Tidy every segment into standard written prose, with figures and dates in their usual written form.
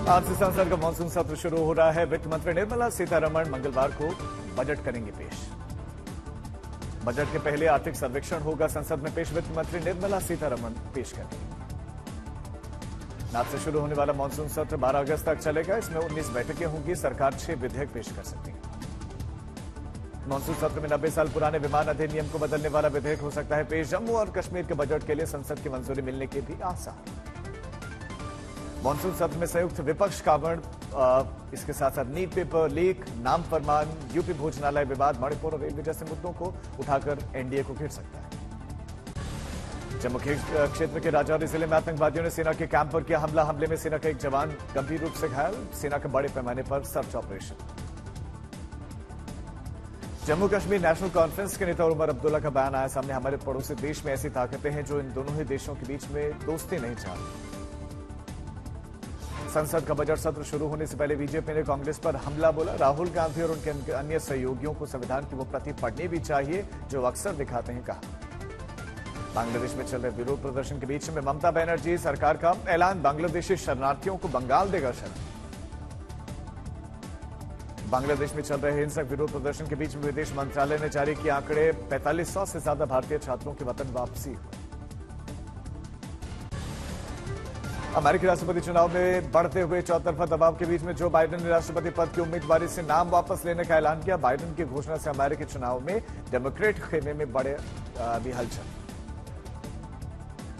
आज से संसद का मानसून सत्र शुरू हो रहा है। वित्त मंत्री निर्मला सीतारमण मंगलवार को बजट करेंगे पेश। बजट के पहले आर्थिक सर्वेक्षण होगा संसद में पेश। वित्त मंत्री निर्मला सीतारमण पेश करेंगे। आज से शुरू होने वाला मानसून सत्र 12 अगस्त तक चलेगा। इसमें 19 बैठकें होंगी। सरकार 6 विधेयक पेश कर सकती है। मानसून सत्र में 90 साल पुराने विमान अधिनियम को बदलने वाला विधेयक हो सकता है पेश। जम्मू और कश्मीर के बजट के लिए संसद की मंजूरी मिलने के भी आसार। मानसून सत्र में संयुक्त विपक्ष कावड़, इसके साथ साथ नीट पेपर लीक, नाम फरमान, यूपी भोजनालय विवाद, मणिपुर और रेलवे जैसे मुद्दों को उठाकर एनडीए को घेर सकता है। जम्मू क्षेत्र के राजौरी जिले में आतंकवादियों ने सेना के कैंप पर किया हमला। हमले में सेना का एक जवान गंभीर रूप से घायल। सेना के बड़े पैमाने पर search operation. Jammu Kashmir national conference के नेता उमर अब्दुल्ला का बयान आया सामने। हमारे पड़ोसी देश में ऐसी ताकतें हैं जो इन दोनों ही देशों के बीच में दोस्ती नहीं चाहती। संसद का बजट सत्र शुरू होने से पहले बीजेपी ने कांग्रेस पर हमला बोला। राहुल गांधी और उनके अन्य सहयोगियों को संविधान की वो प्रति पढ़नी भी चाहिए जो अक्सर दिखाते हैं, कहा। बांग्लादेश में चल रहे विरोध प्रदर्शन के बीच में ममता बनर्जी सरकार का ऐलान। बांग्लादेशी शरणार्थियों को बंगाल देगा शरण। बांग्लादेश में चल रहे हिंसक विरोध प्रदर्शन के बीच में विदेश मंत्रालय ने जारी किए आंकड़े। 4500 से ज्यादा भारतीय छात्रों की वतन वापसी हुई। अमेरिकी राष्ट्रपति चुनाव में बढ़ते हुए चौतरफा दबाव के बीच में जो बाइडेन ने राष्ट्रपति पद की उम्मीदवारी से नाम वापस लेने का ऐलान किया। बाइडेन की घोषणा से अमेरिकी चुनाव में डेमोक्रेट खेमे में बड़े भी हलचल।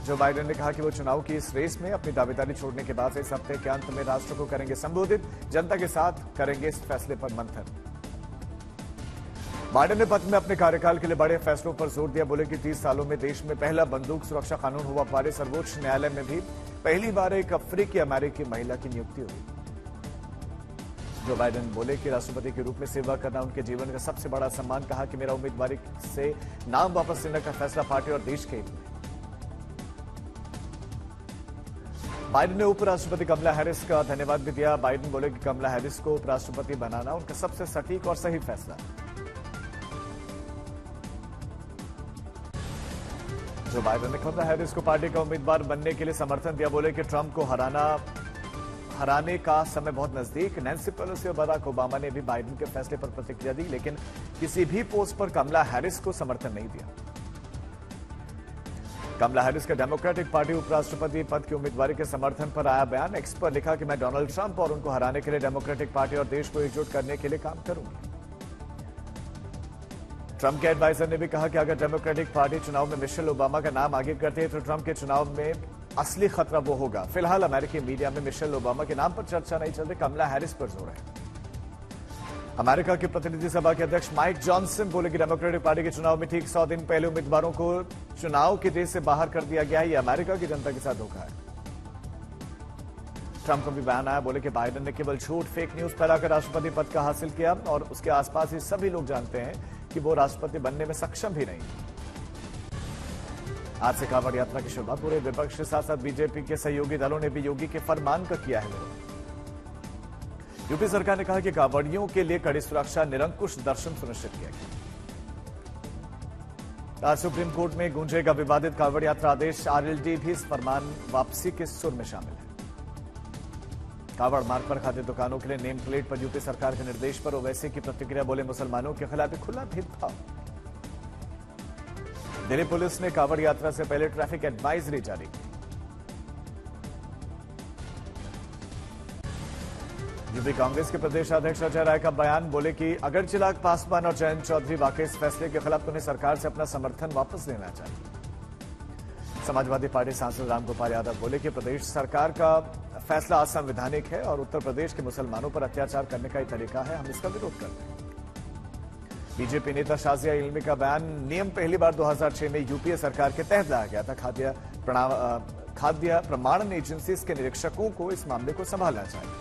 जो बाइडेन ने कहा कि वो चुनाव की इस रेस में अपनी दावेदारी छोड़ने के बाद इस हफ्ते के अंत में राष्ट्र को करेंगे संबोधित। जनता के साथ करेंगे इस फैसले पर मंथन। बाइडेन ने पत्र में अपने कार्यकाल के लिए बड़े फैसलों पर जोर दिया। बोले कि 30 सालों में देश में पहला बंदूक सुरक्षा कानून हुआ पारित। सर्वोच्च न्यायालय में भी पहली बार एक अफ्रीकी अमेरिकी महिला की नियुक्ति हुई। जो बाइडेन बोले कि राष्ट्रपति के रूप में सेवा करना उनके जीवन का सबसे बड़ा सम्मान। कहा कि मेरा उम्मीदवारी से नाम वापस लेने का फैसला पार्टी और देश के लिए। बाइडेन ने उपराष्ट्रपति कमला हैरिस का धन्यवाद भी दिया। बाइडेन बोले कि कमला हैरिस को उपराष्ट्रपति बनाना उनका सबसे सटीक और सही फैसला है। जो बाइडेन ने कमला हैरिस को पार्टी का उम्मीदवार बनने के लिए समर्थन दिया। बोले कि ट्रंप को हराने का समय बहुत नजदीक। नैन्सी पेलोसी और बराक ओबामा ने भी बाइडेन के फैसले पर प्रतिक्रिया दी, लेकिन किसी भी पोस्ट पर कमला हैरिस को समर्थन नहीं दिया। कमला हैरिस का डेमोक्रेटिक पार्टी उपराष्ट्रपति पद की उम्मीदवारी के समर्थन पर आया बयान। एक्स पर लिखा कि मैं डोनाल्ड ट्रंप और उनको हराने के लिए डेमोक्रेटिक पार्टी और देश को एकजुट करने के लिए काम करूंगी। ट्रंप के एडवाइजर ने भी कहा कि अगर डेमोक्रेटिक पार्टी चुनाव में मिशेल ओबामा का नाम आगे करती है तो ट्रंप के चुनाव में असली खतरा वो होगा। फिलहाल अमेरिकी मीडिया में मिशेल ओबामा के नाम पर चर्चा नहीं चल रही। कमला हैरिस पर जोर है। अमेरिका के प्रतिनिधि सभा के अध्यक्ष माइक जॉनसन बोले कि डेमोक्रेटिक पार्टी के चुनाव में ठीक 100 दिन पहले उम्मीदवारों को चुनाव की रेस से बाहर कर दिया गया है। यह अमेरिका की जनता के साथ धोखा है। ट्रंप का भी बयान आया। बोले कि बाइडेन ने केवल झूठ फेक न्यूज फैलाकर राष्ट्रपति पद का हासिल किया और उसके आसपास ही सभी लोग जानते हैं कि वो राष्ट्रपति बनने में सक्षम भी नहीं। आज से कांवड़ यात्रा की शुरुआत पूरे विपक्ष के साथ साथ बीजेपी के सहयोगी दलों ने भी योगी के फरमान का किया है विरोध। यूपी सरकार ने कहा कि कांवड़ियों के लिए कड़ी सुरक्षा, निरंकुश दर्शन सुनिश्चित किया गया। आज सुप्रीम कोर्ट में गूंजेगा विवादित कांवड़ यात्रा आदेश। आरएलडी भी इस फरमान वापसी के सुर में शामिल है। कांवड़ मार्ग पर खाद्य दुकानों के लिए नेम प्लेट पर यूपी सरकार के निर्देश पर ओवैसी की प्रतिक्रिया। बोले मुसलमानों के खिलाफ खुला भेदभाव। दिल्ली पुलिस ने कांवड़ यात्रा से पहले ट्रैफिक एडवाइजरी जारी की। यूपी कांग्रेस के प्रदेश अध्यक्ष अजय राय का बयान। बोले कि अगर चिराग पासवान और जयंत चौधरी वाकई इस फैसले के खिलाफ तो उन्हें सरकार से अपना समर्थन वापस लेना चाहिए। समाजवादी पार्टी सांसद रामगोपाल यादव बोले कि प्रदेश सरकार का फैसला असंवैधानिक है और उत्तर प्रदेश के मुसलमानों पर अत्याचार करने का ही तरीका है। हम इसका विरोध करते हैं। बीजेपी नेता शाजिया इल्मी का बयान। नियम पहली बार 2006 में यूपीए सरकार के तहत लाया गया था। खाद्य प्रमाणन एजेंसी के निरीक्षकों को इस मामले को संभालना चाहिए।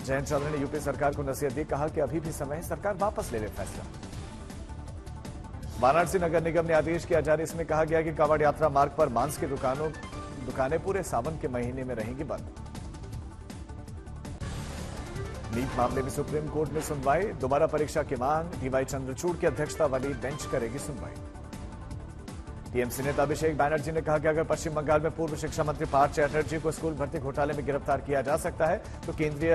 जयंत चौधरी ने यूपी सरकार को नसीहत दी। कहा कि अभी भी समय है, सरकार वापस ले ले फैसला। वाराणसी नगर निगम ने आदेश किया जारी। इसमें कहा गया कि कांवड़ यात्रा मार्ग पर मांस की दुकानें पूरे सावन के महीने में रहेंगी बंद। नीट मामले में सुप्रीम कोर्ट में सुनवाई। दोबारा परीक्षा की मांग। डीवाई चंद्रचूड़ की अध्यक्षता वाली बेंच करेगी सुनवाई। टीएमसी नेता अभिषेक बैनर्जी ने कहा कि अगर पश्चिम बंगाल में पूर्व शिक्षा मंत्री पार्थ चैटर्जी को स्कूल भर्ती घोटाले में गिरफ्तार किया जा सकता है तो केंद्रीय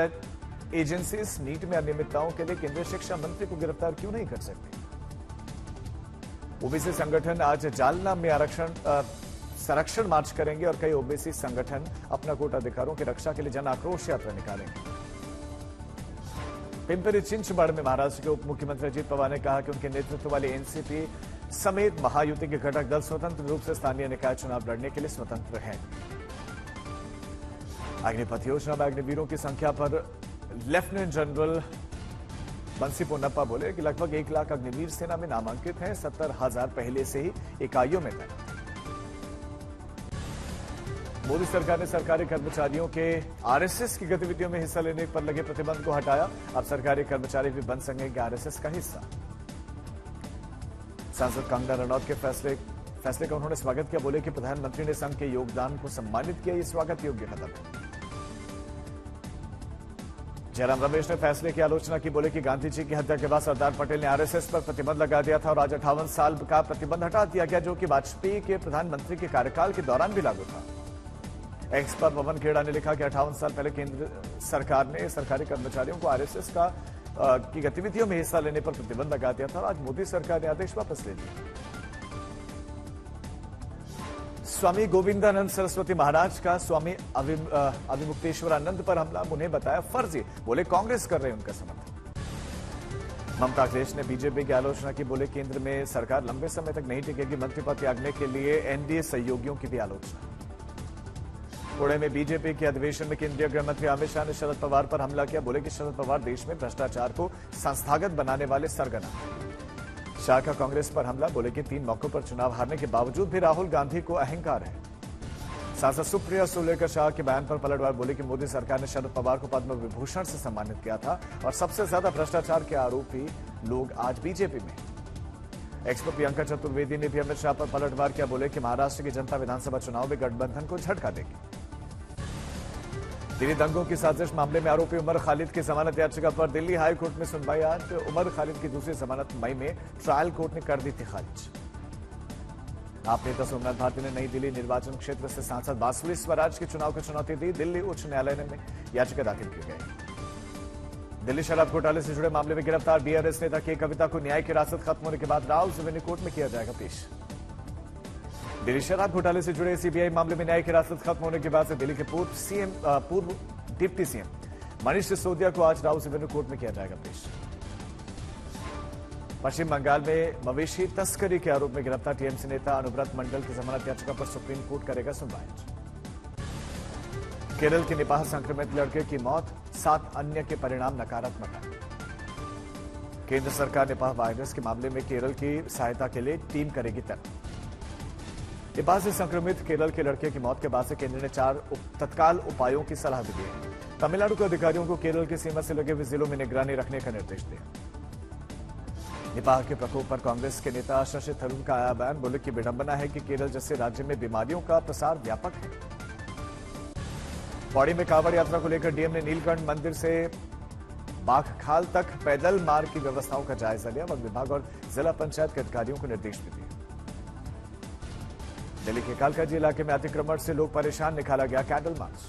एजेंसीज नीट में अनियमितताओं के लिए केंद्रीय शिक्षा मंत्री को गिरफ्तार क्यों नहीं कर सकती। ओबीसी संगठन आज जालना में संरक्षण मार्च करेंगे और कई ओबीसी संगठन अपना कोटा अधिकारों की रक्षा के लिए जन आक्रोश यात्रा निकालेंगे। पिंपरी चिंचवड़ में महाराष्ट्र के उप मुख्यमंत्री अजित पवार ने कहा कि उनके नेतृत्व वाली एनसीपी समेत महायुति के घटक दल स्वतंत्र रूप से स्थानीय निकाय चुनाव लड़ने के लिए स्वतंत्र हैं। अग्निपथ योजना में अग्निवीरों की संख्या पर लेफ्टिनेंट जनरल बंसी पोन्नप्पा बोले कि लगभग 1 लाख अग्निवीर सेना में नामांकित हैं, 70,000 पहले से ही इकाइयों में तैनात। मोदी सरकार ने सरकारी कर्मचारियों के आरएसएस की गतिविधियों में हिस्सा लेने पर लगे प्रतिबंध को हटाया। अब सरकारी कर्मचारी भी बन सकेंगे आरएसएस का हिस्सा। सांसद कंगना रनौत के फैसले का उन्होंने स्वागत किया। बोले कि प्रधानमंत्री ने संघ के योगदान को सम्मानित किया, ये स्वागत योग्य कदम है। जयराम रमेश ने फैसले की आलोचना की। बोले कि गांधी जी की हत्या के बाद सरदार पटेल ने आरएसएस पर प्रतिबंध लगा दिया था और आज 58 साल का प्रतिबंध हटा दिया गया, जो कि वाजपेयी के प्रधानमंत्री के कार्यकाल के दौरान भी लागू था। एक्स पर पवन खेड़ा ने लिखा कि 58 साल पहले केंद्र सरकार ने सरकारी कर्मचारियों को आरएसएस की गतिविधियों में हिस्सा लेने पर प्रतिबंध लगा दिया था और आज मोदी सरकार ने आदेश वापस ले लिया। स्वामी गोविंदानंद सरस्वती महाराज का स्वामी अविमुक्तेश्वरानंद पर हमला उन्हें बताया फर्जी। बोले कांग्रेस कर रहे उनका समर्थन। ममता अखिलेश ने बीजेपी की आलोचना की। बोले केंद्र में सरकार लंबे समय तक नहीं टिकेगी। मंत्री पद त्यागने के लिए एनडीए सहयोगियों की भी आलोचना। पुणे में बीजेपी के अधिवेशन में केंद्रीय गृह मंत्री अमित शाह ने शरद पवार पर हमला किया। बोले कि शरद पवार देश में भ्रष्टाचार को संस्थागत बनाने वाले सरगना। शाह का कांग्रेस पर हमला। बोले कि 3 मौकों पर चुनाव हारने के बावजूद भी राहुल गांधी को अहंकार है। सांसद सुप्रिया सुले का शाह के बयान पर पलटवार। बोले कि मोदी सरकार ने शरद पवार को पद्म विभूषण से सम्मानित किया था और सबसे ज्यादा भ्रष्टाचार के आरोपी लोग आज बीजेपी में। एक्स पर प्रियंका चतुर्वेदी ने भी अमित शाह पर पलटवार किया। बोले कि महाराष्ट्र की जनता विधानसभा चुनाव में गठबंधन को झटका देगी। दिल्ली दंगों की साजिश मामले में आरोपी उमर खालिद की जमानत याचिका पर दिल्ली हाई कोर्ट में सुनवाई। आज उमर खालिद की दूसरी जमानत मई में ट्रायल कोर्ट ने कर दी थी खारिज। आप नेता सोमनाथ भारती ने नई दिल्ली निर्वाचन क्षेत्र से सांसद बांसुरी स्वराज के चुनाव को चुनौती दी। दिल्ली उच्च न्यायालय में याचिका दाखिल की गई। दिल्ली शराब घोटाले से जुड़े मामले में गिरफ्तार बीआरएस नेता के कविता को न्यायिक हिरासत खत्म होने के बाद राउज रेवेन्यू कोर्ट में किया जाएगा पेश। दिल्ली शराब घोटाले से जुड़े सीबीआई मामले में न्यायिक हिरासत खत्म होने के बाद से दिल्ली के पूर्व डिप्टी सीएम मनीष सिसोदिया को आज राउज रेवेन्यू कोर्ट में किया जाएगा पेश। पश्चिम बंगाल में मवेशी तस्करी के आरोप में गिरफ्तार टीएमसी नेता अनुव्रत मंडल की जमानत याचिका पर सुप्रीम कोर्ट करेगा सुनवाई। केरल के निपाह संक्रमित लड़के की मौत, 7 अन्य के परिणाम नकारात्मक है। केंद्र सरकार निपाह वायरस के मामले में केरल की सहायता के लिए टीम करेगी तैनात। निपाह से संक्रमित केरल के लड़के की मौत के बाद से केंद्र ने 4 तत्काल उपायों की सलाह भी दी है। तमिलनाडु के अधिकारियों को केरल की सीमा से लगे हुए जिलों में निगरानी रखने का निर्देश दिया। निपाह के प्रकोप पर कांग्रेस के नेता शशि थरूर का आया बयान। बोले कि विडंबना है कि केरल जैसे राज्य में बीमारियों का प्रसार व्यापक है। पौड़ी में कांवड़ यात्रा को लेकर डीएम ने नीलकंठ मंदिर से बाघखाल तक पैदल मार्ग की व्यवस्थाओं का जायजा लिया। वन विभाग और जिला पंचायत के अधिकारियों को निर्देश भी दिए। दिल्ली के कालकाजी इलाके में अतिक्रमण से लोग परेशान, निकाला गया कैंडल मार्च।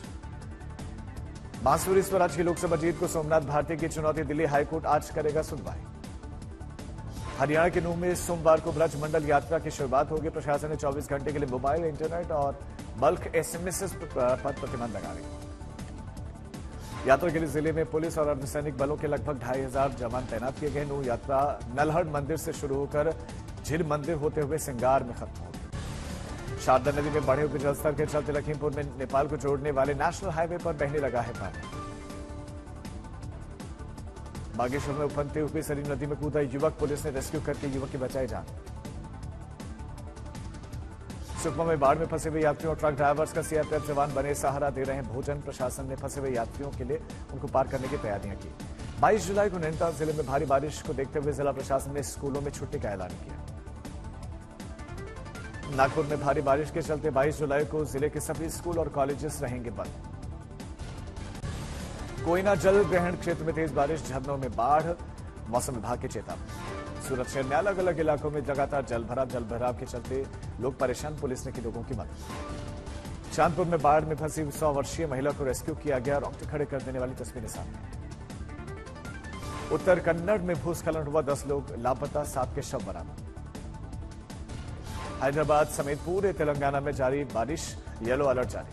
बांसुरी स्वराज की लोकसभा जीत को सोमनाथ भारती की चुनौती। दिल्ली हाईकोर्ट आज करेगा सुनवाई। हरियाणा के नूंह में सोमवार को ब्रज मंडल यात्रा की शुरुआत होगी। प्रशासन ने 24 घंटे के लिए मोबाइल, इंटरनेट और बल्क एसएमएस पर प्रतिबंध लगा दी। यात्रा के लिए जिले में पुलिस और अर्धसैनिक बलों के लगभग 2500 जवान तैनात किए गए। नूंह यात्रा नलहड़ मंदिर से शुरू होकर झील मंदिर होते हुए सिंगार में खत्म होगी। शारदा नदी में बढ़े हुए जलस्तर के चलते लखीमपुर में नेपाल को जोड़ने वाले नेशनल हाईवे पर बहने लगा है पानी। बागेश्वर में उफनते हुए सरयू नदी में कूदा युवक, पुलिस ने रेस्क्यू करके युवक की बचाई जान। सुकमा में बाढ़ में फंसे हुए यात्रियों और ट्रक ड्राइवर्स का सीआरपीएफ जवान बने सहारा, दे रहे हैं भोजन। प्रशासन ने फंसे हुए यात्रियों के लिए उनको पार करने की तैयारियां की। 22 जुलाई को नैनीताल जिले में भारी बारिश को देखते हुए जिला प्रशासन ने स्कूलों में छुट्टी का ऐलान किया। नागपुर में भारी बारिश के चलते 22 जुलाई को जिले के सभी स्कूल और कॉलेजेस रहेंगे बंद। कोयना जल ग्रहण क्षेत्र में तेज बारिश, झरनों में बाढ़, मौसम विभाग की चेतावनी। सूरत शहर में अलग अलग इलाकों में लगातार जलभराव के चलते लोग परेशान, पुलिस ने की लोगों की मदद। चांदपुर में बाढ़ में फंसी 100 वर्षीय महिला को रेस्क्यू किया गया, रोंगटे खड़े कर देने वाली तस्वीरें सामने। उत्तर कन्नड़ में भूस्खलन हुआ, 10 लोग लापता, 7 के शव बरामद। हैदराबाद समेत पूरे तेलंगाना में जारी बारिश, येलो अलर्ट जारी।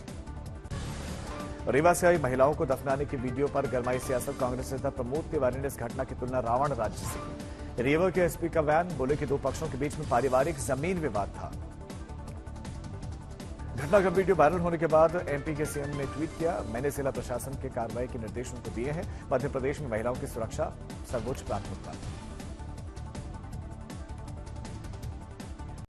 रीवा से आई महिलाओं को दफनाने की वीडियो पर गरमाई सियासत, कांग्रेस नेता प्रमोद तिवारी ने इस घटना की तुलना रावण राज्य से की। रीवा के एसपी का बयान, बोले कि दो पक्षों के बीच में पारिवारिक जमीन विवाद था। घटना का वीडियो वायरल होने के बाद एमपी के सीएम ने ट्वीट किया, मैंने जिला प्रशासन के कार्रवाई के निर्देश उनको दिए हैं। मध्य प्रदेश में महिलाओं की सुरक्षा सर्वोच्च प्राथमिकता।